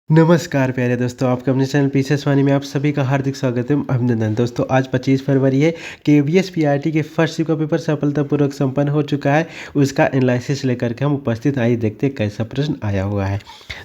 नमस्कार प्यारे दोस्तों, आपके अपने चैनल पीसेस वाणी में आप सभी का हार्दिक स्वागत है। अभिनंदन दोस्तों, आज 25 फरवरी है। केवीएस पीआरटी के फर्स्ट शिफ्ट का पेपर सफलतापूर्वक संपन्न हो चुका है। उसका एनालिसिस लेकर के हम उपस्थित आइए देखते हैं कैसा प्रश्न आया हुआ है।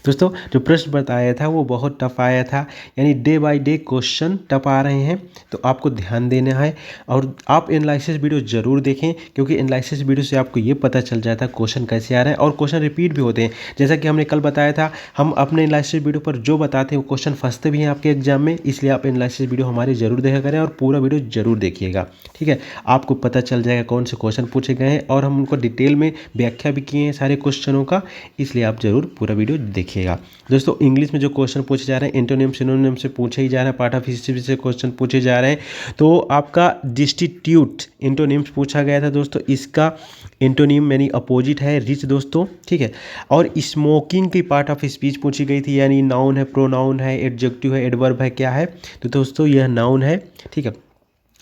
दोस्तों, जो प्रश्न बताया था वो बहुत टफ आया था, यानी day by day question tough आ रहे हैं, तो आपको ध्यान देना है और आप एनालिसिस वीडियो ज़रूर देखें, क्योंकि एनालिसिस वीडियो से आपको ये पता चल जाता है क्वेश्चन कैसे आ रहे हैं और क्वेश्चन रिपीट भी होते हैं। जैसा कि हमने कल बताया था, हम अपने एनालिसिस वीडियो पर जो बताते हैं वो क्वेश्चन फंसते भी हैं आपके एग्जाम में, इसलिए आप एनालिसिस वीडियो हमारे जरूर देखा करें और पूरा वीडियो जरूर देखिएगा। ठीक है, आपको पता चल जाएगा कौन से क्वेश्चन पूछे गए हैं और हम उनको डिटेल में व्याख्या भी किए हैं सारे क्वेश्चनों का, इसलिए आप जरूर पूरा वीडियो देखिएगा। दोस्तों, इंग्लिश में जो क्वेश्चन पूछे जा रहे हैं एंटोनिम सिनोनिम से पूछे ही जा रहे हैं, पार्ट ऑफ हिस्ट्री से क्वेश्चन पूछे जा रहे हैं। तो आपका डिस्टिट्यूट एंटोनिम्स पूछा गया था दोस्तों, इसका एंटोनिम यानी अपोजिट है रिच दोस्तों। ठीक है, और स्मोकिंग की पार्ट ऑफ स्पीच पूछी गई थी, यानी नाउन है, प्रोनाउन है, एडजेक्टिव है, एडवर्ब है, क्या है? तो दोस्तों यह नाउन है। ठीक है,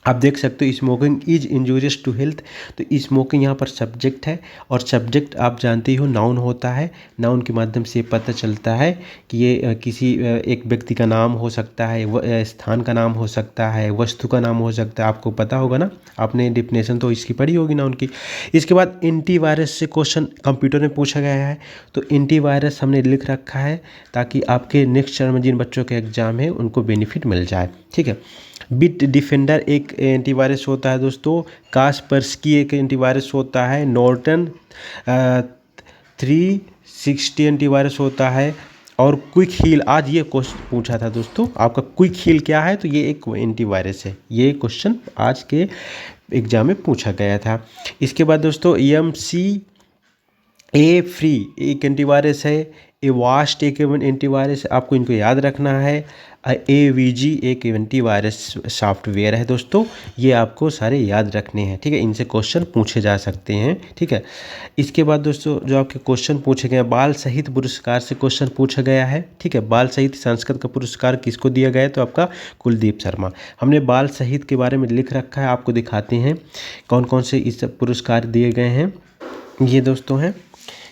आप देख सकते हो smoking is injurious to health, तो स्मोकिंग यहाँ पर सब्जेक्ट है और सब्जेक्ट आप जानते हो नाउन होता है। नाउन के माध्यम से पता चलता है कि ये किसी एक व्यक्ति का नाम हो सकता है, स्थान का नाम हो सकता है, वस्तु का नाम हो सकता है। आपको पता होगा ना, आपने डिफिनेशन तो इसकी पढ़ी होगी नाउन की। इसके बाद एंटीवायरस से क्वेश्चन कंप्यूटर में पूछा गया है, तो एंटीवायरस हमने लिख रखा है ताकि आपके नेक्स्ट टर्म में जिन बच्चों के एग्जाम है उनको बेनिफिट मिल जाए। ठीक है, बिट डिफेंडर एक एंटीवायरस होता है दोस्तों, कास्परस्की एक एंटीवायरस होता है, नॉर्टन 360 एंटीवायरस होता है, और क्विक हील आज ये क्वेश्चन पूछा था दोस्तों आपका, क्विक हील क्या है? तो ये एक एंटीवायरस है। ये क्वेश्चन आज के एग्जाम में पूछा गया था। इसके बाद दोस्तों ए फ्री एक एंटीवायरस है, एवास्ट एक एंटीवायरस, आपको इनको याद रखना है। AVG एक एंटीवायरस सॉफ्टवेयर है दोस्तों, ये आपको सारे याद रखने हैं। ठीक है, इनसे क्वेश्चन पूछे जा सकते हैं। ठीक है, इसके बाद दोस्तों जो आपके क्वेश्चन पूछे गए हैं, बाल साहित्य पुरस्कार से क्वेश्चन पूछा गया है। ठीक है, बाल साहित्य संस्कृत का पुरस्कार किसको दिया गया है? तो आपका कुलदीप शर्मा। हमने बाल साहित्य के बारे में लिख रखा है, आपको दिखाते हैं कौन कौन से इस पुरस्कार दिए गए हैं। ये दोस्तों हैं,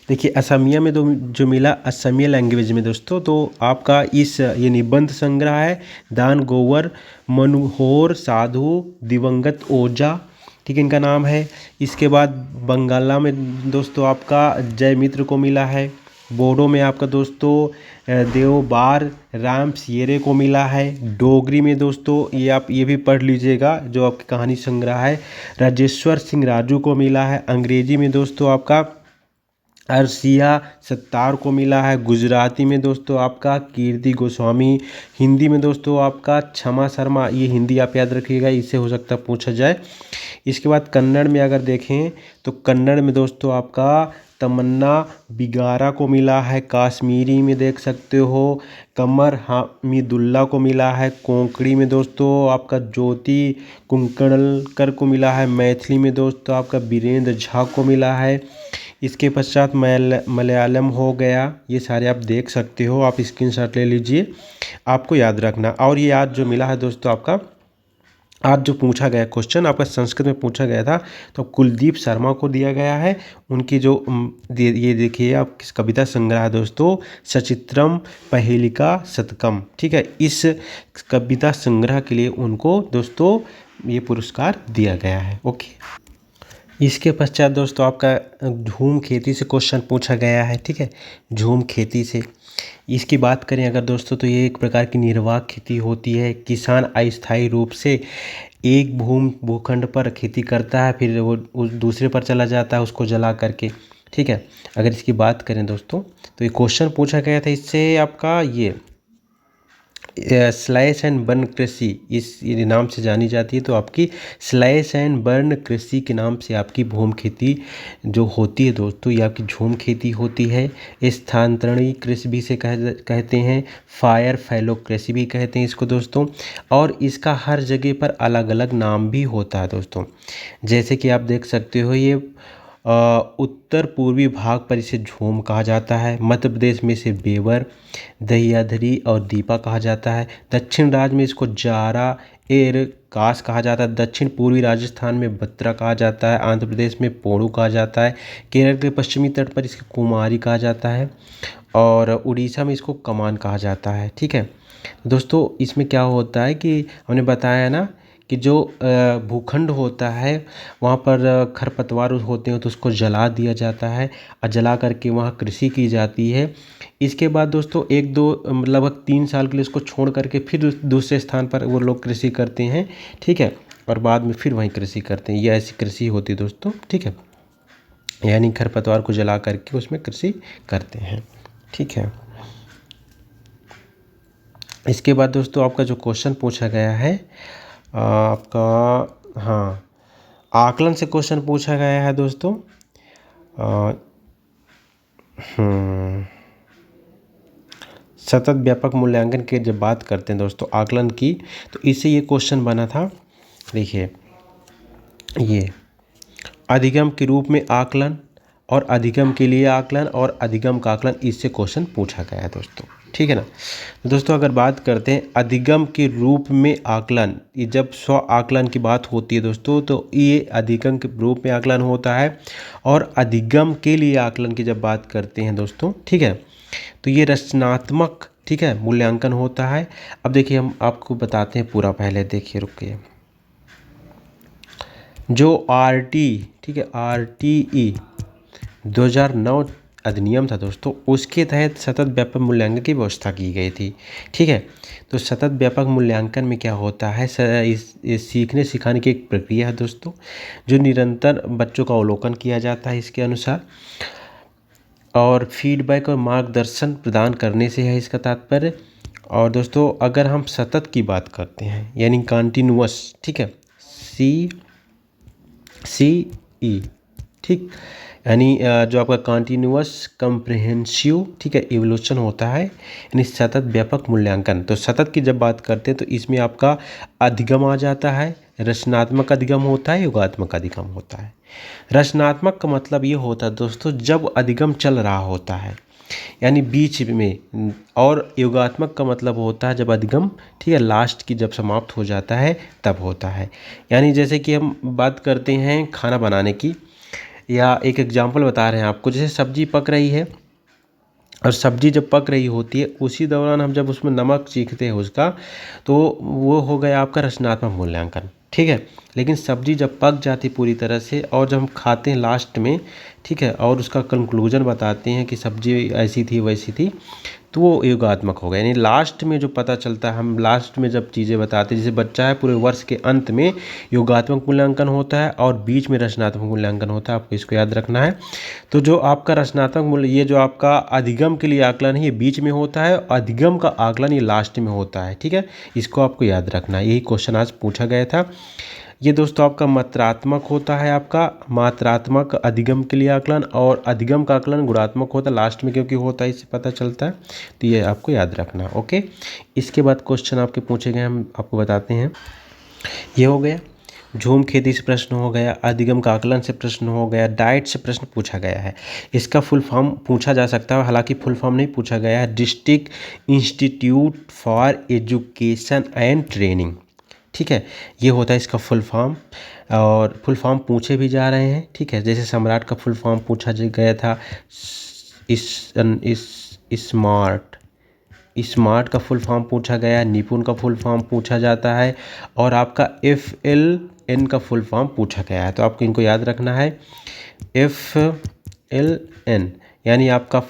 देखिए असमिया में जो मिला असमिया लैंग्वेज में दोस्तों, तो आपका ये निबंध संग्रह है, दान गोवर मनोहर साधु दिवंगत ओझा। ठीक है, इनका नाम है। इसके बाद बंगाला में दोस्तों आपका जय मित्र को मिला है। बोडो में आपका दोस्तों देवबार राम सियरे को मिला है। डोगरी में दोस्तों ये भी पढ़ लीजिएगा, जो आपकी कहानी संग्रह है, राजेश्वर सिंह राजू को मिला है। अंग्रेजी में दोस्तों आपका अरसिया सत्तार को मिला है। गुजराती में दोस्तों आपका कीर्ति गोस्वामी। हिंदी में दोस्तों आपका क्षमा शर्मा, ये हिंदी आप याद रखिएगा, इससे हो सकता है पूछा जाए। इसके बाद कन्नड़ में अगर देखें तो कन्नड़ में दोस्तों आपका तमन्ना बिगारा को मिला है। काश्मीरी में देख सकते हो कमर हामिदुल्ला को मिला है। कोंकणी में दोस्तों आपका ज्योति कुंकणलकर को मिला है। मैथिली में दोस्तों आपका वीरेंद्र झा को मिला है। इसके पश्चात मलयालम हो गया। ये सारे आप देख सकते हो, आप स्क्रीनशॉट ले लीजिए, आपको याद रखना। और ये आज जो मिला है दोस्तों आपका, आज जो पूछा गया क्वेश्चन आपका संस्कृत में पूछा गया था, तो कुलदीप शर्मा को दिया गया है। उनकी जो ये देखिए आप किस कविता संग्रह है दोस्तों, सचित्रम पहेलिका शतकम। ठीक है, इस कविता संग्रह के लिए उनको दोस्तों ये पुरस्कार दिया गया है। ओके, इसके पश्चात दोस्तों आपका झूम खेती से क्वेश्चन पूछा गया है। ठीक है, झूम खेती से इसकी बात करें अगर दोस्तों, तो ये एक प्रकार की निर्वाह खेती होती है। किसान अस्थायी रूप से एक भूखंड पर खेती करता है, फिर वो उस दूसरे पर चला जाता है उसको जला करके। ठीक है, अगर इसकी बात करें दोस्तों, तो ये क्वेश्चन पूछा गया था, इससे आपका ये स्लैश एंड बर्न कृषि इस नाम से जानी जाती है। तो आपकी स्लैश एंड बर्न कृषि के नाम से आपकी भूम खेती जो होती है दोस्तों, ये आपकी झूम खेती होती है। स्थानांतरणीय कृषि भी से कहते हैं, फायर फैलो कृषि भी कहते हैं इसको दोस्तों। और इसका हर जगह पर अलग अलग नाम भी होता है दोस्तों। जैसे कि आप देख सकते हो, ये उत्तर पूर्वी भाग पर इसे झूम कहा जाता है। मध्य प्रदेश में इसे बेवर, दहियाधरी और दीपा कहा जाता है। दक्षिण राज्य में इसको जारा एर कास कहा जाता है। दक्षिण पूर्वी राजस्थान में बत्रा कहा जाता है। आंध्र प्रदेश में पोड़ू कहा जाता है। केरल के पश्चिमी तट पर इसको कुमारी कहा जाता है और उड़ीसा में इसको कमान कहा जाता है। ठीक है दोस्तों, इसमें क्या होता है कि हमने बताया ना कि जो भूखंड होता है वहाँ पर खरपतवार होते हैं तो उसको जला दिया जाता है और जला करके वहाँ कृषि की जाती है। इसके बाद दोस्तों एक दो लगभग 3 साल के लिए इसको छोड़ करके फिर दूसरे स्थान पर वो लोग कृषि करते हैं। ठीक है, और बाद में फिर वहीं कृषि करते हैं। ये ऐसी कृषि होती है दोस्तों। ठीक है, यानी खरपतवार को जला करके उसमें कृषि करते हैं। ठीक है, इसके बाद दोस्तों आपका जो क्वेश्चन पूछा गया है आपका, हाँ, आकलन से क्वेश्चन पूछा गया है दोस्तों। सतत व्यापक मूल्यांकन की जब बात करते हैं दोस्तों आकलन की, तो इससे ये क्वेश्चन बना था। देखिए, ये अधिगम के रूप में आकलन और अधिगम के लिए आकलन और अधिगम का आकलन, इससे क्वेश्चन पूछा गया है दोस्तों। ठीक है ना दोस्तों, अगर बात करते हैं अधिगम के रूप में आकलन, ये जब स्व आकलन की बात होती है दोस्तों तो ये अधिगम के रूप में आकलन होता है। और अधिगम के लिए आकलन की जब बात करते हैं दोस्तों, ठीक है, तो ये रचनात्मक, ठीक है, मूल्यांकन होता है। अब देखिए हम आपको बताते हैं पूरा, पहले देखिए, रुकिए। जो RT, ठीक है, RTE 2009 अधिनियम था दोस्तों, उसके तहत सतत व्यापक मूल्यांकन की व्यवस्था की गई थी। ठीक है, तो सतत व्यापक मूल्यांकन में क्या होता है, इस सीखने सिखाने की एक प्रक्रिया है दोस्तों, जो निरंतर बच्चों का अवलोकन किया जाता है इसके अनुसार, और फीडबैक और मार्गदर्शन प्रदान करने से है इसका तात्पर्य। और दोस्तों अगर हम सतत की बात करते हैं यानी कंटिन्यूअस, ठीक है, CE, ठीक, यानी जो आपका कंटिन्यूअस कम्प्रिहेंसिव, ठीक है, इवोल्यूशन होता है, यानी सतत व्यापक मूल्यांकन। तो सतत की जब बात करते हैं तो इसमें आपका अधिगम आ जाता है, रचनात्मक अधिगम होता है, योगात्मक अधिगम होता है। रचनात्मक का मतलब ये होता है दोस्तों जब अधिगम चल रहा होता है, यानी बीच में, और योगात्मक का मतलब होता है जब अधिगम, ठीक है, लास्ट की जब समाप्त हो जाता है तब होता है। यानी जैसे कि हम बात करते हैं खाना बनाने की, या एक एग्जांपल बता रहे हैं आपको, जैसे सब्जी पक रही है और सब्जी जब पक रही होती है उसी दौरान हम जब उसमें नमक चीखते हैं उसका, तो वो हो गया आपका रचनात्मक मूल्यांकन। ठीक है, लेकिन सब्जी जब पक जाती पूरी तरह से और जब हम खाते हैं लास्ट में, ठीक है, और उसका कंक्लूजन बताते हैं कि सब्जी ऐसी थी वैसी थी, तो वो योगात्मक हो गया। यानी लास्ट में जो पता चलता है, हम लास्ट में जब चीज़ें बताते हैं, जैसे बच्चा है पूरे वर्ष के अंत में योगात्मक मूल्यांकन होता है और बीच में रचनात्मक मूल्यांकन होता है, आपको इसको याद रखना है। तो जो आपका रचनात्मक मूल्य, ये जो आपका अधिगम के लिए आकलन है ये बीच में होता है, अधिगम का आकलन ये लास्ट में होता है। ठीक है, इसको आपको याद रखना है, यही क्वेश्चन आज पूछा गया था। ये दोस्तों आपका मात्रात्मक होता है, आपका मात्रात्मक अधिगम के लिए आकलन, और अधिगम का आकलन गुणात्मक होता है लास्ट में, क्योंकि होता है इससे पता चलता है। तो ये आपको याद रखना, ओके। इसके बाद क्वेश्चन आपके पूछे गए, हम आपको बताते हैं। ये हो गया झूम खेती से प्रश्न हो गया, अधिगम का आकलन से प्रश्न हो गया, डाइट से प्रश्न पूछा गया है। इसका फुल फॉर्म पूछा जा सकता है, हालांकि फुल फॉर्म नहीं पूछा गया है, district institute for education and training. ठीक है, ये होता है इसका फुल फॉर्म, और फुल फॉर्म पूछे भी जा रहे हैं। ठीक है, जैसे सम्राट का फुल फॉर्म पूछा गया था, स्मार्ट का फुल फॉर्म पूछा गया, निपुण का फुल फॉर्म पूछा जाता है, और आपका FLN का फुल फॉर्म पूछा गया है। तो आपको इनको याद रखना है। FLN यानी आपका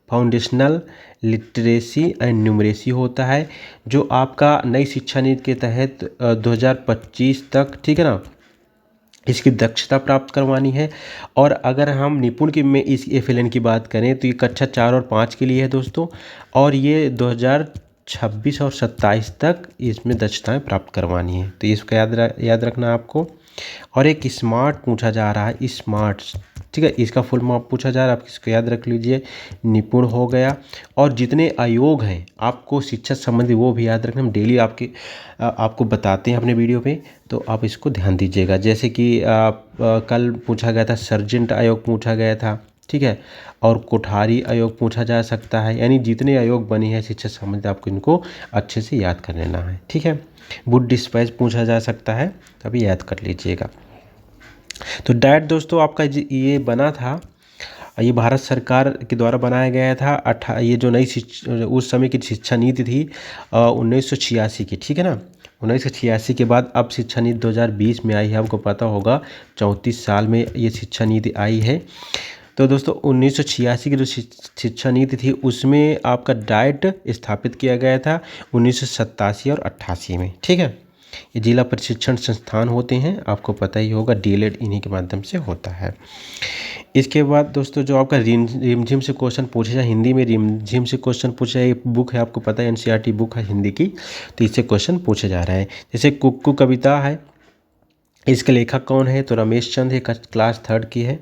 फाउंडेशनल लिटरेसी एंड न्यूमरेसी होता है, जो आपका नई शिक्षा नीति के तहत 2025 तक, ठीक है ना, इसकी दक्षता प्राप्त करवानी है। और अगर हम निपुण की में इस FLN की बात करें तो ये कक्षा 4 और 5 के लिए है दोस्तों, और ये 2026 और 27 तक इसमें दक्षताएं प्राप्त करवानी है। तो इसको याद रखना है आपको। और एक स्मार्ट पूछा जा रहा है, स्मार्ट, ठीक ठीक है। इसका फुल फॉर्म पूछा जा रहा है, आप इसको याद रख लीजिए। निपुण हो गया। और जितने आयोग हैं आपको शिक्षा संबंधी वो भी याद रखना, हम डेली आपको बताते हैं अपने वीडियो पे, तो आप इसको ध्यान दीजिएगा। जैसे कि कल पूछा गया था सर्जेंट आयोग पूछा गया था, ठीक है, और कोठारी आयोग पूछा जा सकता है। यानी जितने आयोग बने हैं शिक्षा संबंधित आपको इनको अच्छे से याद कर लेना है, ठीक है। वुड डिस्पैच पूछा जा सकता है, तभी याद कर लीजिएगा। तो डाइट दोस्तों आपका ये बना था, ये भारत सरकार के द्वारा बनाया गया था। ये जो नई उस समय की शिक्षा नीति थी 1986 की, ठीक है ना। 1986 के बाद अब शिक्षा नीति 2020 में आई है, आपको पता होगा 34 साल में ये शिक्षा नीति आई है। तो दोस्तों 1986 की जो शिक्षा नीति थी उसमें आपका डाइट स्थापित किया गया था 1987 और 88 में, ठीक है। ये जिला प्रशिक्षण संस्थान होते हैं, आपको पता ही होगा, डीएलएड इन्हीं के माध्यम से होता है। इसके बाद दोस्तों जो आपका रिमझिम से क्वेश्चन पूछे जाए, हिंदी में रिमझिम से क्वेश्चन पूछे जाए, ये बुक है आपको पता है, एनसीईआरटी बुक है हिंदी की, तो इससे क्वेश्चन पूछे जा रहे हैं। जैसे कुक्कू कविता है, इसके लेखक कौन है, तो रमेश चंद है, क्लास 3 की है।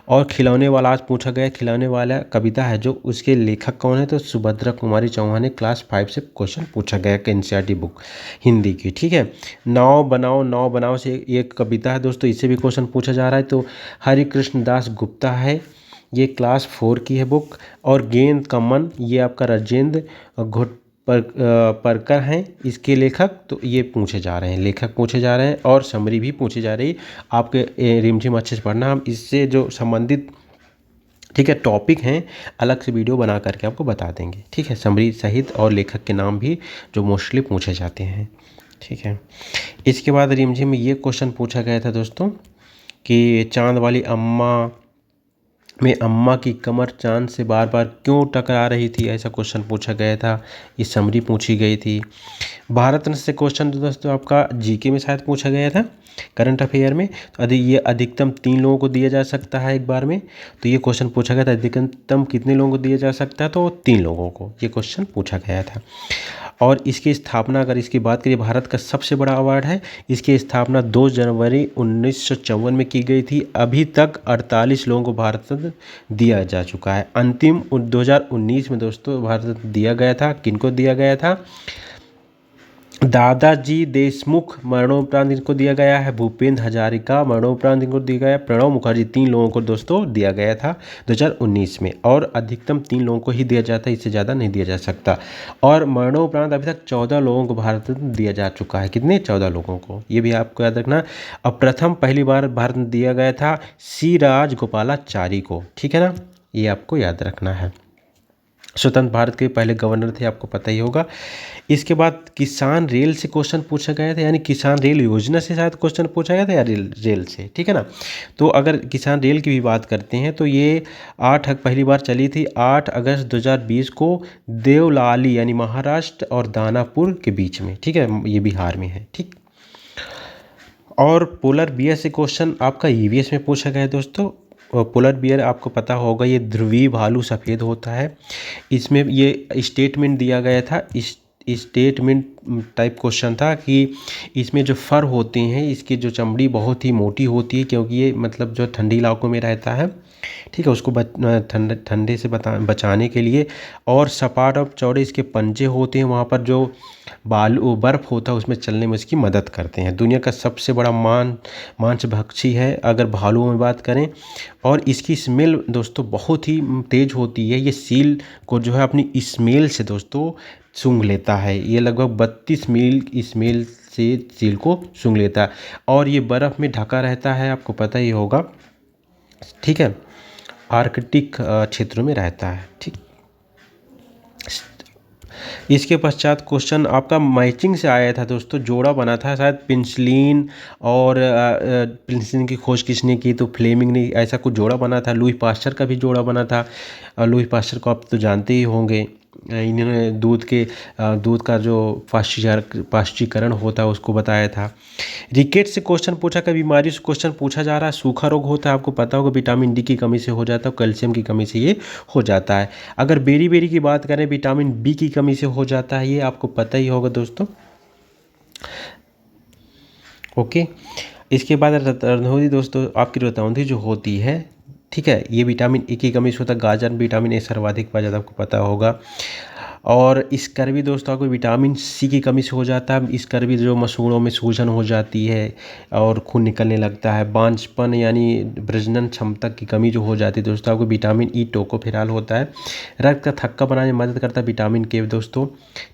और खिलौने वाला आज पूछा गया, खिलौने वाला कविता है जो, उसके लेखक कौन है, तो सुभद्रा कुमारी चौहान है। क्लास 5 से क्वेश्चन पूछा गया एनसीईआरटी बुक हिंदी की, ठीक है। नाव बनाओ से एक कविता है दोस्तों, इससे भी क्वेश्चन पूछा जा रहा है, तो हरि कृष्ण दास गुप्ता है, ये क्लास 4 की है बुक। और गेंद का मन, ये आपका राजेंद्र परकर हैं इसके लेखक, तो ये पूछे जा रहे हैं, लेखक पूछे जा रहे हैं, और समरी भी पूछी जा रही है। आपके रिमझिम अच्छे से पढ़ना, हम इससे जो संबंधित, ठीक है, टॉपिक हैं अलग से वीडियो बना करके आपको बता देंगे, ठीक है, समरी सहित, और लेखक के नाम भी जो मोस्टली पूछे जाते हैं, ठीक है। इसके बाद रिमझिम में ये क्वेश्चन पूछा गया था दोस्तों कि चांद वाली अम्मा में अम्मा की कमर चांद से बार बार क्यों टकरा रही थी, ऐसा क्वेश्चन पूछा गया था, ये समरी पूछी गई थी। भारत रत्न से क्वेश्चन दोस्तों आपका जीके में शायद पूछा गया था, करंट अफेयर में। तो ये अधिकतम 3 लोगों को दिया जा सकता है एक बार में, तो ये क्वेश्चन पूछा गया था, अधिकतम कितने लोगों को दिया जा सकता है, तो 3 लोगों को ये क्वेश्चन पूछा गया था। और इसकी स्थापना, अगर इसकी बात करिए, भारत का सबसे बड़ा अवार्ड है, इसकी स्थापना 2 जनवरी 1954 में की गई थी। अभी तक 48 लोगों को भारत रत्न दिया जा चुका है। अंतिम 2019 में दोस्तों भारत रत्न दिया गया था, किनको दिया गया था, दादाजी देशमुख मरणोपरांत इनको दिया गया है, भूपेंद्र हजारिका मरणोपरांत इनको दिया गया है, प्रणब मुखर्जी, 3 लोगों को दोस्तों दिया गया था 2019 में। और अधिकतम 3 लोगों को ही दिया जाता है, इससे ज़्यादा नहीं दिया जा सकता। और मरणोपरांत अभी तक 14 लोगों को भारत रत्न दिया जा चुका है, कितने, 14 लोगों को, ये भी आपको याद रखना। अब पहली बार भारत रत्न दिया गया था सी राजगोपालाचारी को, ठीक है ना, ये आपको याद रखना है। स्वतंत्र भारत के पहले गवर्नर थे, आपको पता ही होगा। इसके बाद किसान रेल से क्वेश्चन पूछा गया था, यानी किसान रेल योजना से शायद क्वेश्चन पूछा गया था, या रेल से, ठीक है ना। तो अगर किसान रेल की भी बात करते हैं तो ये पहली बार चली थी 8 अगस्त 2020 को देवलाली यानी महाराष्ट्र और दानापुर के बीच में, ठीक है, ये बिहार में है, ठीक। और पोलर बियर से क्वेश्चन आपका ईवीएस में पूछा गया है दोस्तों। पोलर बियर आपको पता होगा, ये ध्रुवीय भालू सफ़ेद होता है। इसमें ये स्टेटमेंट दिया गया था, इस स्टेटमेंट टाइप क्वेश्चन था कि इसमें जो फर होते हैं, इसकी जो चमड़ी बहुत ही मोटी होती है, क्योंकि ये मतलब जो ठंडी इलाकों में रहता है, ठीक है, उसको ठंडे से बचाने के लिए। और सपाट और चौड़े इसके पंजे होते हैं, वहाँ पर जो बर्फ़ होता है उसमें चलने में इसकी मदद करते हैं। दुनिया का सबसे बड़ा मांसभक्षी है अगर भालुओं में बात करें। और इसकी स्मेल दोस्तों बहुत ही तेज़ होती है, ये सील को जो है अपनी स्मेल से दोस्तों सूंघ लेता है। ये लगभग 32 मील स्मेल से सील को सूंघ लेता है, और ये बर्फ़ में ढका रहता है, आपको पता ही होगा, ठीक है, आर्कटिक क्षेत्रों में रहता है, ठीक। इसके पश्चात क्वेश्चन आपका मैचिंग से आया था दोस्तों, जोड़ा बना था शायद पेनिसिलिन और पेनिसिलिन की खोज किसने की, तो फ्लेमिंग ने, ऐसा कुछ जोड़ा बना था। लुई पास्चर का भी जोड़ा बना था, लुई पास्चर को आप तो जानते ही होंगे, इन्होंने दूध का जो पाश्चीकरण होता है उसको बताया था। रिकेट से क्वेश्चन पूछा, का बीमारी से क्वेश्चन पूछा जा रहा है। सूखा रोग होता है, आपको पता होगा, विटामिन डी की कमी से हो जाता है, कैल्शियम की कमी से ये हो जाता है। अगर बेरी की बात करें, विटामिन बी की कमी से हो जाता है, ये आपको पता ही होगा दोस्तों, ओके। इसके बाद रतौंधी दोस्तों, आपकी रतौंधी जो होती है ठीक है। ये विटामिन ए की कमी से होता है। गाजर में विटामिन ए सर्वाधिक पाया जाता है, आपको पता होगा। और स्कर्वी दोस्तों आपको विटामिन सी की कमी से हो जाता है। स्कर्वी जो मसूड़ों में सूजन हो जाती है और खून निकलने लगता है। बांझपन यानी प्रजनन क्षमता की कमी जो हो जाती है दोस्तों, आपको विटामिन ई टोकोफेरॉल होता है। रक्त का थक्का बनाने में मदद करता है विटामिन के दोस्तों,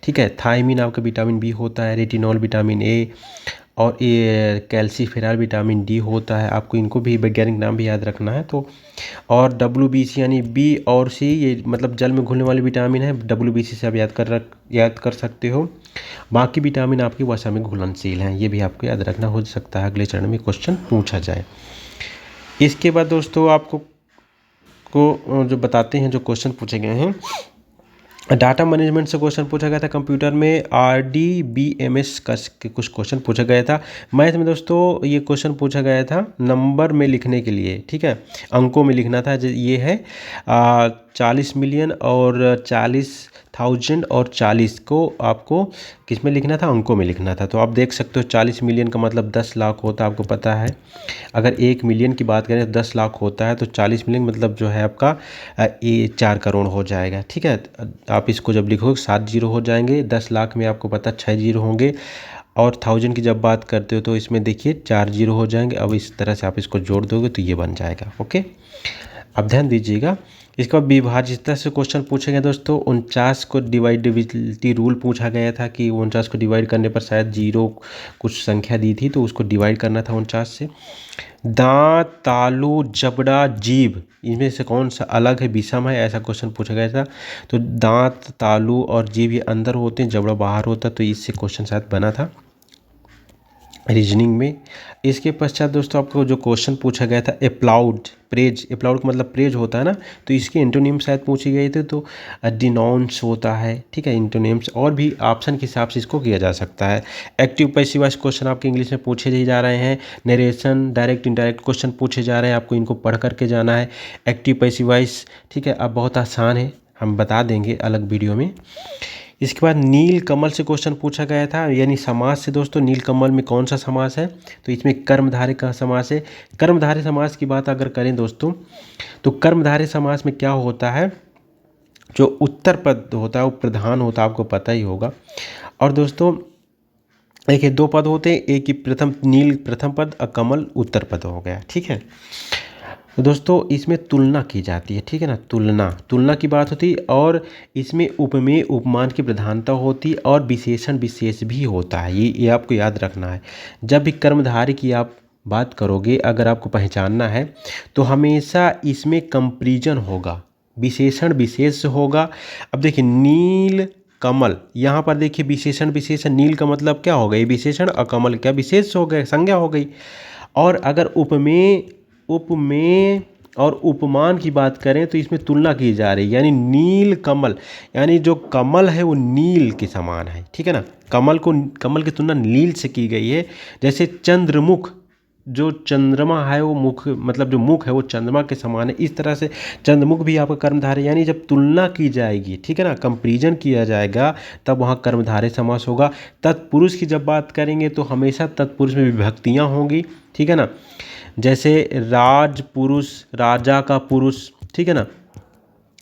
ठीक है। थायमीन आपका विटामिन बी होता है। रेटिनॉल विटामिन ए, और ये कैल्सीफेरॉल विटामिन डी होता है। आपको इनको भी वैज्ञानिक नाम भी याद रखना है। तो और WBC यानी बी और सी, ये मतलब जल में घुलने वाले विटामिन है। WBC से आप याद कर सकते हो। बाकी विटामिन आपकी वसा में घुलनशील हैं, ये भी आपको याद रखना हो सकता है अगले चरण में क्वेश्चन पूछा जाए। इसके बाद दोस्तों आपको जो बताते हैं, जो क्वेश्चन पूछे गए हैं, डाटा मैनेजमेंट से क्वेश्चन पूछा गया था। कंप्यूटर में RDBMS का कुछ क्वेश्चन पूछा गया था। मैथ में दोस्तों ये क्वेश्चन पूछा गया था नंबर में लिखने के लिए, ठीक है, अंकों में लिखना था। ये है 40 मिलियन और 40,000 और 40 को आपको किस में लिखना था, अंकों में लिखना था। तो आप देख सकते हो 40 मिलियन का मतलब 10 लाख होता है, आपको पता है। अगर 1 मिलियन की बात करें तो 10 लाख होता है, तो 40 मिलियन मतलब जो है आपका ये 4 करोड़ हो जाएगा, ठीक है। आप इसको जब लिखोगे 7 जीरो हो जाएंगे। 10 लाख में आपको पता 6 जीरो होंगे। और 1000 की जब बात करते हो तो इसमें देखिए 4 जीरो हो जाएंगे। अब इस तरह से आप इसको जोड़ दोगे तो ये बन जाएगा, ओके। अब ध्यान दीजिएगा। इसका विभाज्यता से क्वेश्चन पूछे गए दोस्तों। 49 को डिवाइडेबिलिटी रूल पूछा गया था कि 49 को डिवाइड करने पर शायद जीरो कुछ संख्या दी थी, तो उसको डिवाइड करना था 49 से। दांत, तालू, जबड़ा, जीभ, इनमें से कौन सा अलग है, विषम है, ऐसा क्वेश्चन पूछा गया था। तो दांत, तालू और जीभ ये अंदर होते हैं, जबड़ा बाहर होता है, तो इससे क्वेश्चन शायद बना था रीजनिंग में। इसके पश्चात दोस्तों आपको जो क्वेश्चन पूछा गया था एप्लाउड, प्रेज, एप्लाउड का मतलब प्रेज होता है ना, तो इसके एंटोनिम शायद पूछे गए थे। तो डिनाउंस होता है, ठीक है, एंटोनिम्स। और भी ऑप्शन के हिसाब से इसको किया जा सकता है। एक्टिव पैसिव वॉइस क्वेश्चन आपके इंग्लिश में पूछे ही जा रहे हैं। नरेशन, डायरेक्ट इनडायरेक्ट क्वेश्चन पूछे जा रहे हैं, आपको इनको पढ़ करके जाना है। एक्टिव पैसिव वॉइस, ठीक है, अब बहुत आसान है, हम बता देंगे अलग वीडियो में। इसके बाद नील कमल से क्वेश्चन पूछा गया था, यानी समास से दोस्तों। नील कमल में कौन सा समास है, तो इसमें कर्मधारय का समास है। कर्मधारय समास की बात अगर करें दोस्तों, तो कर्मधारय समास में क्या होता है, जो उत्तर पद होता है वो प्रधान होता है, आपको पता ही होगा। और दोस्तों एक 2 पद होते हैं, एक ही प्रथम, नील प्रथम पद और कमल उत्तर पद हो गया, ठीक है। तो दोस्तों इसमें तुलना की जाती है, ठीक है ना, तुलना की बात होती है। और इसमें उपमेय उपमान की प्रधानता होती है और विशेषण विशेष भी होता है, ये आपको याद रखना है। जब भी कर्मधारय की आप बात करोगे, अगर आपको पहचानना है, तो हमेशा इसमें कंपैरिजन होगा, विशेषण विशेष होगा। अब देखिए नील कमल, यहाँ पर देखिए विशेषण विशेषण, नील का मतलब क्या हो गया, विशेषण, और कमल क्या विशेष हो गए, संज्ञा हो गई। और अगर उपमेय और उपमान की बात करें तो इसमें तुलना की जा रही है, यानी नील कमल, यानी जो कमल है वो नील के समान है, ठीक है ना। कमल की तुलना नील से की गई है। जैसे चंद्रमुख, जो चंद्रमा है वो मुख, मतलब जो मुख है वो चंद्रमा के समान है, इस तरह से चंद्रमुख भी आपका कर्मधारय। यानी जब तुलना की जाएगी, ठीक है ना, कंपैरिजन किया जाएगा, तब वहाँ कर्मधारय समास होगा। तत्पुरुष की जब बात करेंगे तो हमेशा तत्पुरुष में विभक्तियाँ होंगी, ठीक है ना। जैसे राजपुरुष, राजा का पुरुष, ठीक है ना।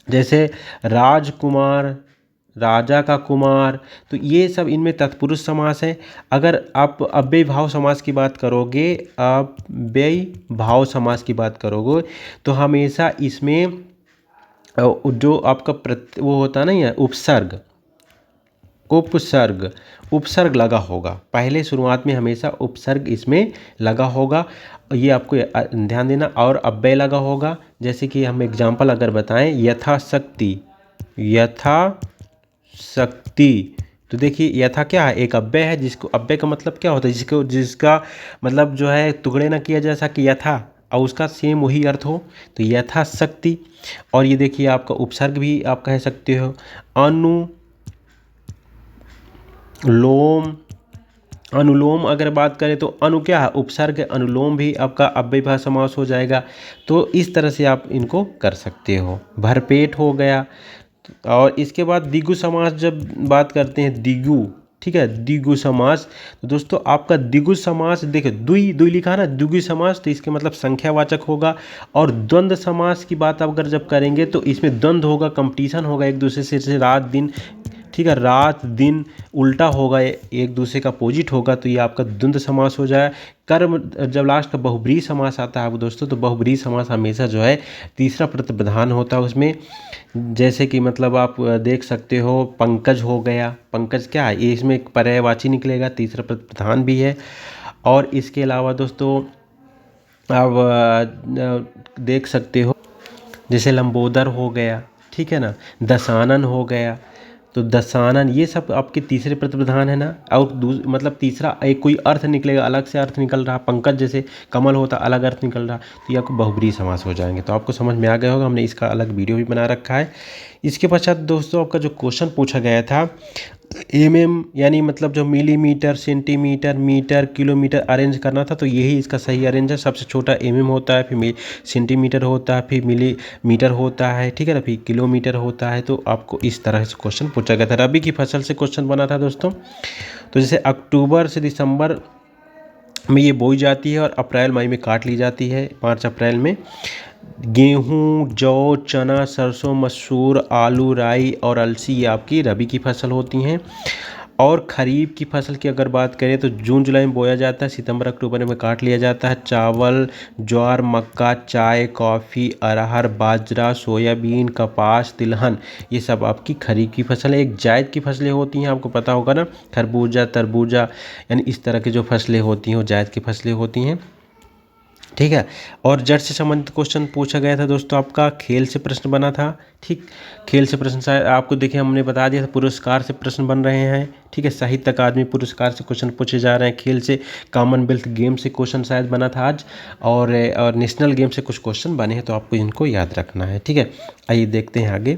जैसे राजकुमार, राजा का कुमार, तो ये सब इनमें तत्पुरुष समास है। अगर आप अव्ययी भाव समास की बात करोगे, अव्ययी भाव समास की बात करोगे, तो हमेशा इसमें जो आपका वो होता है ना, ये उपसर्ग लगा होगा। पहले शुरुआत में हमेशा उपसर्ग इसमें लगा होगा, ये आपको ध्यान देना। और अव्यय लगा होगा, जैसे कि हम एग्जाम्पल अगर बताएं, यथाशक्ति, तो देखिए यथा क्या है, एक अव्यय है, जिसको अव्यय का मतलब क्या होता है, जिसका मतलब जो है टुकड़े ना किया जा सके, यथा, और उसका सेम वही अर्थ हो, तो यथाशक्ति। और ये देखिए आपका उपसर्ग भी आप कह सकते हो, अनुलोम अगर बात करें तो अनु क्या है, उपसर्ग, अनुलोम भी आपका अव्ययी भाव समास हो जाएगा। तो इस तरह से आप इनको कर सकते हो। भरपेट हो गया। और इसके बाद द्विगु समास जब बात करते हैं, द्विगु, ठीक है, द्विगु समास। तो दोस्तों आपका द्विगु समास देखिए, दुई दुई लिखा है ना, द्विगु समास, तो इसके मतलब संख्यावाचक होगा। और द्वंद्व समास की बात अगर जब करेंगे तो इसमें द्वंद्व होगा, कंपटीशन होगा एक दूसरे से, जैसे रात दिन, ठीक है, रात दिन उल्टा होगा, एक दूसरे का अपोजिट होगा, तो ये आपका द्वंद्व समास हो जाए। कर्म जब लास्ट का बहुब्रीहि समास आता है दोस्तों, तो बहुब्रीहि समास हमेशा जो है तीसरा प्रतिप्रधान होता है उसमें। जैसे कि मतलब आप देख सकते हो, पंकज हो गया, पंकज क्या है, ये इसमें एक पर्यायवाची निकलेगा, तीसरा प्रतिप्रधान भी है। और इसके अलावा दोस्तों आप देख सकते हो, जैसे लंबोदर हो गया, ठीक है ना, दशानन हो गया, तो दशानन, ये सब आपके तीसरे प्रतिप्रधान है ना। और मतलब तीसरा एक कोई अर्थ निकलेगा, अलग से अर्थ निकल रहा, पंकज जैसे कमल होता अलग अर्थ निकल रहा, तो ये आपको बहुब्रीहि समास हो जाएंगे। तो आपको समझ में आ गया होगा, हमने इसका अलग वीडियो भी बना रखा है। इसके पश्चात दोस्तों आपका जो क्वेश्चन पूछा गया था, यानी मतलब जो millimetre, centimetre, metre, kilometre arrange करना था, तो यही इसका सही अरेंज है। सबसे छोटा होता है, फिर सेंटीमीटर होता है, फिर मिलीमीटर होता है, ठीक है ना, फिर किलोमीटर होता है। तो आपको इस तरह से क्वेश्चन पूछा गया था। रबी की फसल से क्वेश्चन बना था दोस्तों। तो जैसे अक्टूबर से दिसंबर में ये बोई जाती है और अप्रैल मई में काट ली जाती है, मार्च अप्रैल में। गेहूँ, जौ, चना, सरसों, मसूर, आलू, राई और अलसी ये आपकी रबी की फसल होती हैं। और खरीफ की फसल की अगर बात करें तो जून जुलाई में बोया जाता है, सितंबर अक्टूबर में काट लिया जाता है। चावल, ज्वार, मक्का, चाय, कॉफ़ी, अरहर, बाजरा, सोयाबीन, कपास, तिलहन, ये सब आपकी खरीफ की फसल है। एक जायद की फसलें होती हैं, आपको पता होगा ना, खरबूजा, तरबूजा, यानी इस तरह की जो फसलें होती हैं वो जायद की फसलें होती हैं, ठीक है। और जड़ से संबंधित क्वेश्चन पूछा गया था दोस्तों, आपका खेल से प्रश्न बना था, ठीक। खेल से प्रश्न शायद आपको देखिए हमने बता दिया था, पुरस्कार से प्रश्न बन रहे हैं, ठीक है। साहित्य अकादमी पुरस्कार से क्वेश्चन पूछे जा रहे हैं। खेल से, कॉमनवेल्थ गेम से क्वेश्चन शायद बना था आज, और नेशनल गेम से कुछ क्वेश्चन बने हैं, तो आपको इनको याद रखना है, ठीक है। आइए देखते हैं आगे।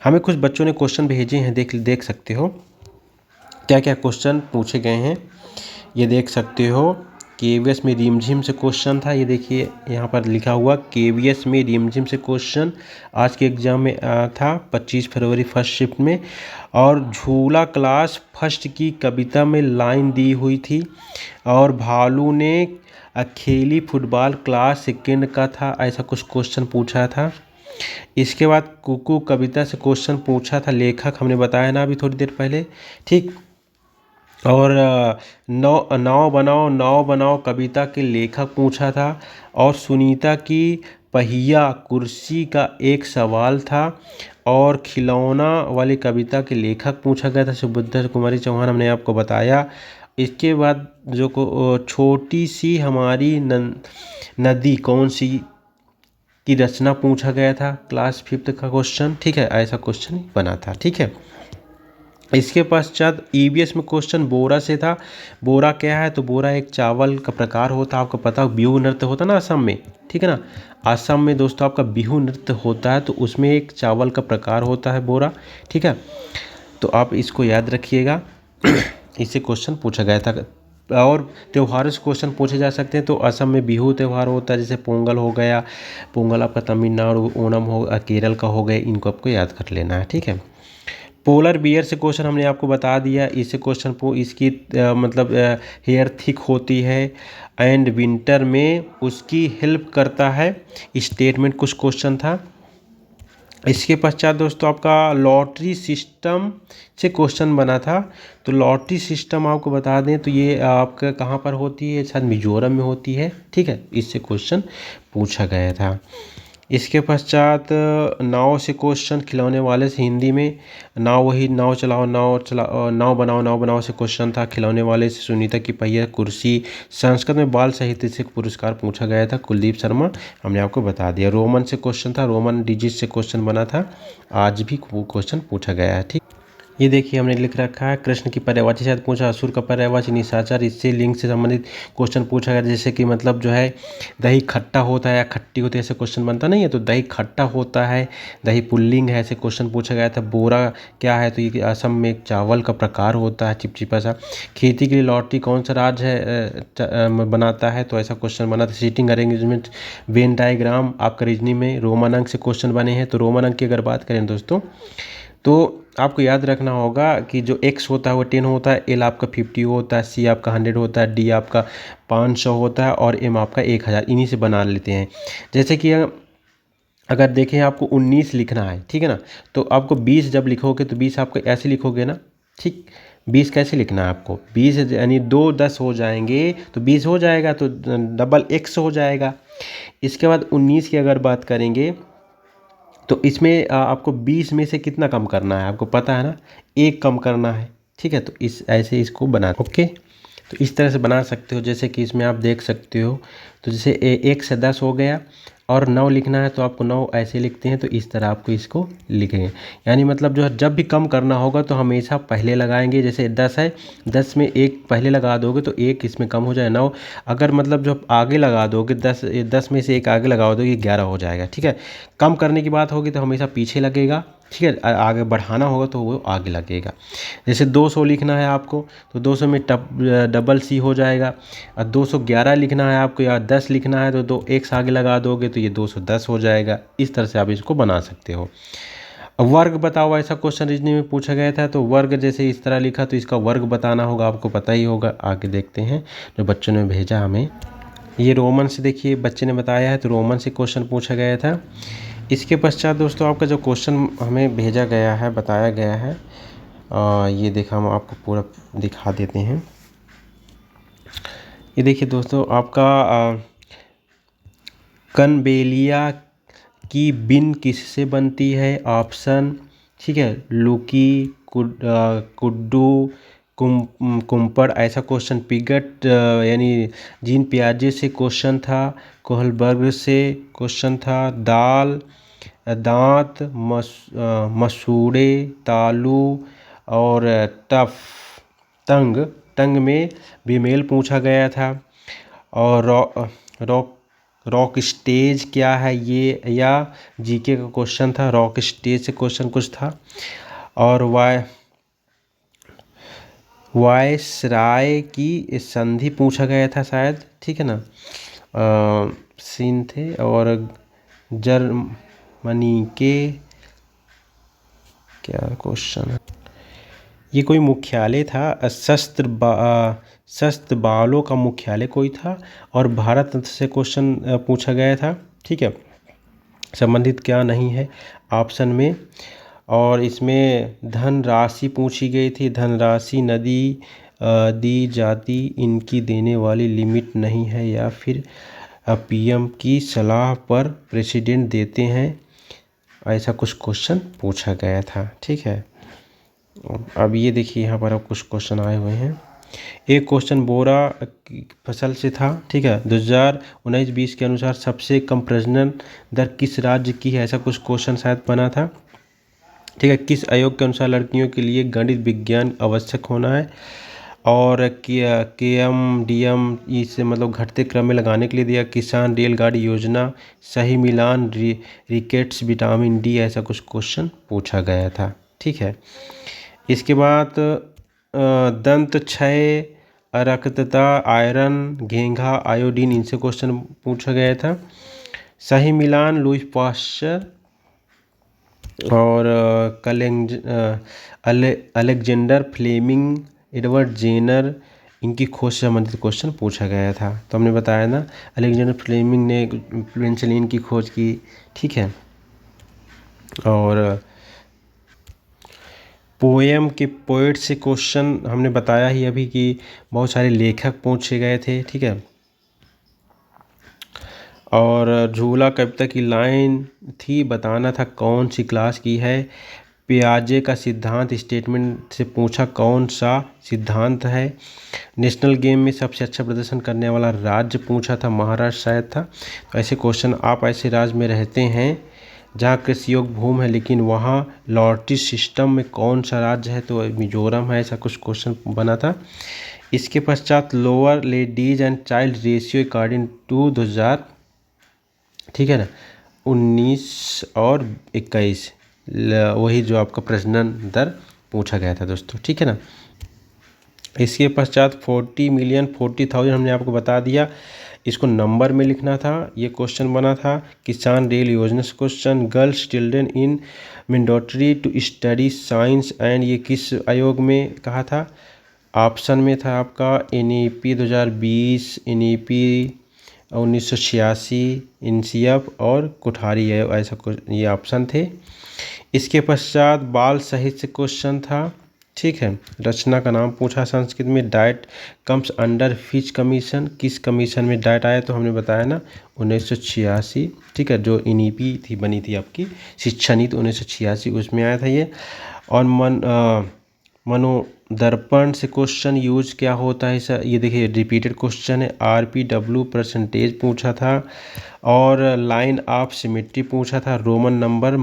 हमें कुछ बच्चों ने क्वेश्चन भेजे हैं, देख सकते हो क्या क्या क्वेश्चन पूछे गए हैं, ये देख सकते हो। केवीएस में रिमझिम से क्वेश्चन था, ये देखिए यहाँ पर लिखा हुआ, केवीएस में रिमझिम से क्वेश्चन आज के एग्जाम में था 25 फरवरी फर्स्ट शिफ्ट में। और झूला क्लास फर्स्ट की कविता में लाइन दी हुई थी, और भालू ने खेली फुटबॉल क्लास सेकेंड का था, ऐसा कुछ क्वेश्चन पूछा था। इसके बाद कुकू कविता से क्वेश्चन पूछा था, लेखक हमने बताया ना अभी थोड़ी देर पहले, ठीक। और नाव बनाओ कविता के लेखक पूछा था। और सुनीता की पहिया कुर्सी का एक सवाल था। और खिलौना वाली कविता के लेखक पूछा गया था, सुभद्रा कुमारी चौहान, हमने आपको बताया। इसके बाद जो छोटी सी हमारी नदी कौन सी की रचना पूछा गया था, क्लास 5th का क्वेश्चन, ठीक है, ऐसा क्वेश्चन बना था, ठीक है। इसके पश्चात ईवीएस में क्वेश्चन बोरा से था। बोरा क्या है, तो बोरा एक चावल का प्रकार होता है, आपको पता हो, बिहू नृत्य होता है ना असम में, ठीक है ना। असम में दोस्तों आपका बिहू नृत्य होता है, तो उसमें एक चावल का प्रकार होता है बोरा, ठीक है। तो आप इसको याद रखिएगा। इससे क्वेश्चन पूछा गया था। और त्योहारों से क्वेश्चन पूछे जा सकते हैं, तो असम में बिहू त्यौहार होता है, जैसे पोंगल हो गया, पोंगल आपका तमिलनाडु, ओणम हो केरल का हो गया, इनको आपको याद कर लेना है, ठीक है। पोलर बियर से क्वेश्चन हमने आपको बता दिया। इससे क्वेश्चन इसकी मतलब हेयर थिक होती है, एंड विंटर में उसकी हेल्प करता है, स्टेटमेंट कुछ क्वेश्चन था। इसके पश्चात दोस्तों आपका लॉटरी सिस्टम से क्वेश्चन बना था। तो लॉटरी सिस्टम आपको बता दें तो ये आपका कहाँ पर होती है, शायद मिजोरम में होती है, ठीक है। इससे क्वेश्चन पूछा गया था। इसके पश्चात नाव से क्वेश्चन, खिलौने वाले से हिंदी में नाव, वही नाव चलाओ नाव बनाओ से क्वेश्चन था। खिलौने वाले से सुनीता की पहिया कुर्सी। संस्कृत में बाल साहित्य से पुरस्कार पूछा गया था, कुलदीप शर्मा, हमने आपको बता दिया। रोमन से क्वेश्चन था, रोमन डिजिट से क्वेश्चन बना था, आज भी क्वेश्चन पूछा गया है, ठीक। ये देखिए हमने लिख रखा है, कृष्ण की पर्यायवाची शायद पूछा, असुर का पर्यायवाची निशाचर, इससे लिंग से संबंधित क्वेश्चन पूछा गया। जैसे कि मतलब जो है दही खट्टा होता है या खट्टी होती है, ऐसे क्वेश्चन बनता नहीं है, तो दही खट्टा होता है, दही पुल्लिंग है, ऐसे क्वेश्चन पूछा गया था। बोरा क्या है, तो ये असम में एक चावल का प्रकार होता है, चिपचिपा सा। खेती के लिए लॉटरी कौन सा राज्य है बनाता है, तो ऐसा क्वेश्चन बना था। सीटिंग अरेंजमेंट, वेन डायग्राम आपका रीजनिंग में रोमन अंक से क्वेश्चन बने हैं। तो रोमन अंक की अगर बात करें दोस्तों, तो आपको याद रखना होगा कि जो एक्स होता है वो 10 होता है, एल आपका 50 होता है, सी आपका 100 होता है, डी आपका 500 होता है और एम आपका 1000। इन्हीं से बना लेते हैं। जैसे कि अगर देखें आपको 19 लिखना है, ठीक है ना, तो आपको 20 जब लिखोगे तो 20 आपको ऐसे लिखोगे ना, ठीक। 20 कैसे लिखना है आपको, 20 यानी 2 10 हो जाएंगे तो 20 हो जाएगा, तो डबल एक्स हो जाएगा। इसके बाद 19 की अगर बात करेंगे तो इसमें आपको 20 में से कितना कम करना है आपको पता है ना, एक कम करना है, ठीक है। तो इस ऐसे इसको बना, ओके। तो इस तरह से बना सकते हो, जैसे कि इसमें आप देख सकते हो। तो जैसे 1 से 10 हो गया और 9 लिखना है तो आपको 9 ऐसे लिखते हैं, तो इस तरह आपको इसको लिखेंगे। यानी मतलब जो है जब भी कम करना होगा तो हमेशा पहले लगाएंगे। जैसे 10 है, 10 में 1 पहले लगा दोगे तो 1 इसमें कम हो जाए 9। अगर मतलब जो आगे लगा दोगे 10 में से 1 आगे लगा दोगे 11 हो जाएगा, ठीक है। कम करने की बात होगी तो हमेशा पीछे लगेगा, ठीक है। आगे बढ़ाना होगा तो वो आगे लगेगा। जैसे 200 लिखना है आपको तो 200 में डबल सी हो जाएगा। और 211 लिखना है आपको या 10 लिखना है तो 2 एक्स आगे लगा दोगे तो ये 210 हो जाएगा। इस तरह से आप इसको बना सकते हो। अब वर्ग बताओ, ऐसा क्वेश्चन रीजनिंग में पूछा गया था, तो वर्ग जैसे इस तरह लिखा तो इसका वर्ग बताना होगा, आपको पता ही होगा। आगे देखते हैं जो बच्चों ने भेजा हमें, ये रोमन से देखिए बच्चे ने बताया है, तो रोमन से क्वेश्चन पूछा गया था। इसके पश्चात दोस्तों आपका जो क्वेश्चन हमें भेजा गया है, बताया गया है, ये देखा, हम आपको पूरा दिखा देते हैं। ये देखिए दोस्तों, आपका कनबेलिया की बिन किससे बनती है? ऑप्शन, ठीक है, लुकी, कुड्डू, कुम्पड़, ऐसा क्वेश्चन। पिगट यानी जीन पियाजे से क्वेश्चन था। कोहलबर्ग से क्वेश्चन था। दाल, दांत, मसूड़े, तालू और टफ, तंग, तंग में बेमेल पूछा गया था। और रॉक रॉक स्टेज क्या है ये, या जीके का क्वेश्चन था, रॉक स्टेज से क्वेश्चन कुछ था। और वायसराय की संधि पूछा गया था शायद, ठीक है ना, सीन थे। और जर्मनी के क्या क्वेश्चन है, ये कोई मुख्यालय था, शस्त्र बालों का मुख्यालय कोई था। और भारत से क्वेश्चन पूछा गया था, ठीक है, संबंधित क्या नहीं है ऑप्शन में। और इसमें धनराशि पूछी गई थी, धनराशि नदी दी जाती, इनकी देने वाली लिमिट नहीं है, या फिर पीएम की सलाह पर प्रेसिडेंट देते हैं, ऐसा कुछ क्वेश्चन पूछा गया था, ठीक है। अब ये देखिए यहाँ पर अब कुछ क्वेश्चन आए हुए हैं। एक क्वेश्चन बोरा की फसल से था, ठीक है। 2019-20 के अनुसार सबसे कम प्रजनन दर किस राज्य की है, ऐसा कुछ क्वेश्चन शायद बना था, ठीक है। किस आयोग के अनुसार लड़कियों के लिए गणित विज्ञान आवश्यक होना है। और KMDM इसे मतलब घटते क्रम में लगाने के लिए दिया। किसान रेलगाड़ी योजना, सही मिलान, रिकेट्स, विटामिन डी, ऐसा कुछ क्वेश्चन पूछा गया था, ठीक है। इसके बाद दंत क्षय, अरक्तता, आयरन, घेंघा, आयोडीन, इनसे क्वेश्चन पूछा गया था। सही मिलान, लुईस पाश्चर और अलेक्जेंडर फ्लेमिंग, एडवर्ड जेनर, इनकी खोज से संबंधित क्वेश्चन पूछा गया था। तो हमने बताया ना, अलेक्जेंडर फ्लेमिंग ने पेनिसिलिन की खोज की, ठीक है। और पोएम के पोएट से क्वेश्चन हमने बताया ही अभी कि बहुत सारे लेखक पूछे गए थे, ठीक है। और झूला कविता की लाइन थी, बताना था कौन सी क्लास की है। पियाजे का सिद्धांत स्टेटमेंट से पूछा कौन सा सिद्धांत है। नेशनल गेम में सबसे अच्छा प्रदर्शन करने वाला राज्य पूछा था, महाराष्ट्र शायद था। तो ऐसे क्वेश्चन, आप ऐसे राज्य में रहते हैं जहाँ कृषि योग्य भूमि है लेकिन वहाँ लॉटरी सिस्टम में कौन सा राज्य है, तो मिजोरम है, ऐसा कुछ क्वेश्चन बना था। इसके पश्चात lower ladies and child ratio according to 2000, ठीक है ना, 19 और 21, वही जो आपका प्रजनन दर पूछा गया था दोस्तों, ठीक है ना। इसके पश्चात 40,40,000 हमने आपको बता दिया, इसको नंबर में लिखना था। ये क्वेश्चन बना था किसान रेल योजना से question. Girls children in mandatory to study science and, ये किस आयोग में कहा था? ऑप्शन में था आपका NEP 2020, NEP 1986, NCF और कोठारी आयोग, ऐसा ये ऑप्शन थे। इसके पश्चात बाल साहित्य क्वेश्चन था, ठीक है। रचना का नाम पूछा संस्कृत में। Diet comes under which commission, किस कमीशन में डाइट आया? तो हमने बताया ना 1986, ठीक है, जो NEP थी बनी थी आपकी शिक्षा नीति 1986, उसमें आया था ये। और मनोदर्पण से क्वेश्चन यूज क्या होता है सर? ये देखिए रिपीटेड क्वेश्चन है। RPW परसेंटेज पूछा था, और लाइन ऑफ सिमेट्री पूछा था। रोमन नंबर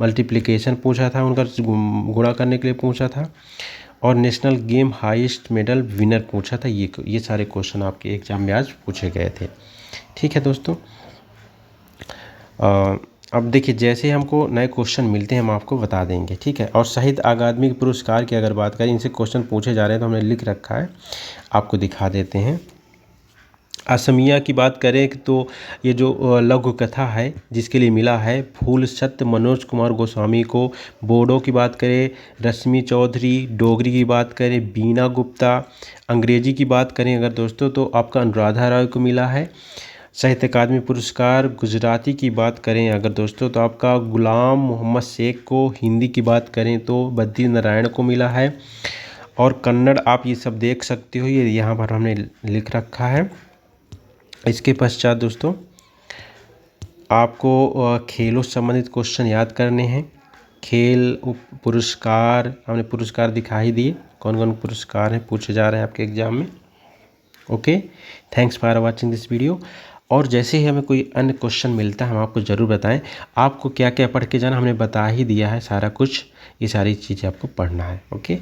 मल्टीप्लिकेशन पूछा था, उनका गुणा करने के लिए पूछा था। और national game highest medal winner पूछा था। ये सारे क्वेश्चन आपके एग्जाम में आज पूछे गए थे, ठीक है दोस्तों। अब देखिए जैसे हमको नए क्वेश्चन मिलते हैं हम आपको बता देंगे, ठीक है। और साहित्य अकादमी पुरस्कार की अगर बात करें, इनसे क्वेश्चन पूछे जा रहे हैं तो हमने लिख रखा है, आपको दिखा देते हैं। असमिया की बात करें तो ये जो लघु कथा है जिसके लिए मिला है फूल सत्य मनोज कुमार गोस्वामी को। बोडो की बात करें रश्मि चौधरी। डोगरी की बात करें बीना गुप्ता। अंग्रेजी की बात करें अगर दोस्तों तो आपका अनुराधा राय को मिला है। साहित्य अकादमी पुरस्कार गुजराती की बात करें अगर दोस्तों तो आपका गुलाम मोहम्मद शेख को। हिंदी की बात करें तो बद्री नारायण को मिला है। और कन्नड़ आप ये सब देख सकते हो, ये यहाँ पर हमने लिख रखा है। इसके पश्चात दोस्तों आपको खेलों से संबंधित क्वेश्चन याद करने हैं। खेल पुरस्कार हमने पुरस्कार दिखा ही दिए, कौन कौन पुरस्कार हैं पूछे जा रहे हैं आपके एग्जाम में। Okay, thanks for watching this video. और जैसे ही हमें कोई अन्य क्वेश्चन मिलता है हम आपको ज़रूर बताएं। आपको क्या क्या पढ़ के जाना हमने बता ही दिया है सारा कुछ, ये सारी चीज़ें आपको पढ़ना है। ओके।